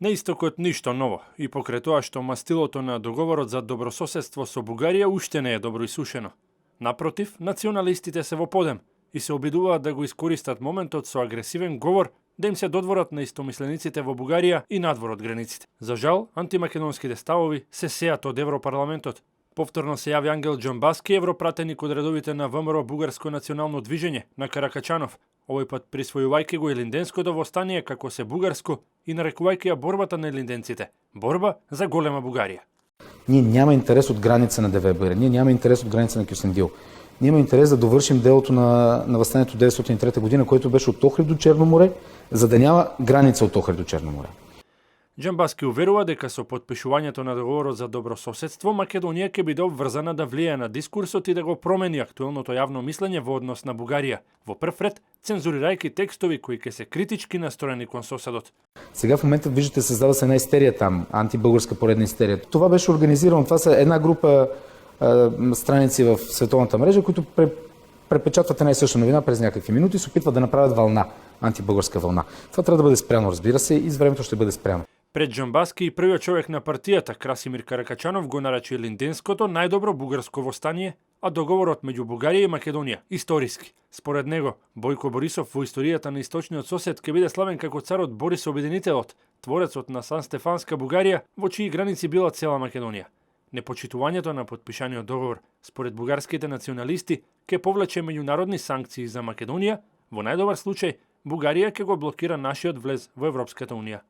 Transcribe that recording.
На истокот ништо ново, и покрај тоа што мастилото на договорот за добрососедство со Бугарија уште не е добро исушено. Напротив, националистите се во подем и се обидуваат да го искористат моментот со агресивен говор да им се додворат на истомислениците во Бугарија и надвор од границите. За жал, антимакедонските ставови се сеат од Европарламентот. Повторно се јави Ангел Џамбаски, европратеник од редовите на ВМРО Бугарско национално движење на Каракачанов, овој пат присвојувајќи го Илинденското востание како се бугарско и нарекувајќи ја борбата на илинденците борба за голема Бугарија. Ние няма интерес од граница на ДВБР, ние няма интерес од граница на Кюстендил. Ние имаме интерес да довршим делото на въстанието 1903 година, което беше от Охрид до Черно море, за да няма граница от Охрид до Черно море. Џамбаски уверува дека со подпишувањето на договорот за добрососедство Македонија ќе биде обврзана да влијае на дискурсот и да го промени актуелното јавно мислење во однос на Бугарија, во прв ред цензурирајќи текстови кои ќе се критички настроени кон соседот. Сега в момента виждате създава се една истерия там, антибългарска поредна истерия. Това беше организирано, това са една група страници в световната мрежа, които препечатват една и съща новина през някакви минути и се опитват да направят вълна, антибългарска вълна. Това трябва да бъде спряно, разбира се, и с времето ще бъде спряно. Пред Џамбаски и првиот човек на партијата Красимир Каракачанов го нарече Илинденското најдобро бугарско востание, а договорот меѓу Бугарија и Македонија историски. Според него, Бојко Борисов во историјата на источниот сосед ќе биде славен како царот Борис Обединителот, творецот на Сан-Стефанска Бугарија, во чии граници била цела Македонија. Непочитувањето на подпишаниот договор, според бугарските националисти, ќе повлече меѓународни санкции за Македонија, во најдобар случај Бугарија ќе го блокира нашиот влез во Европската унија.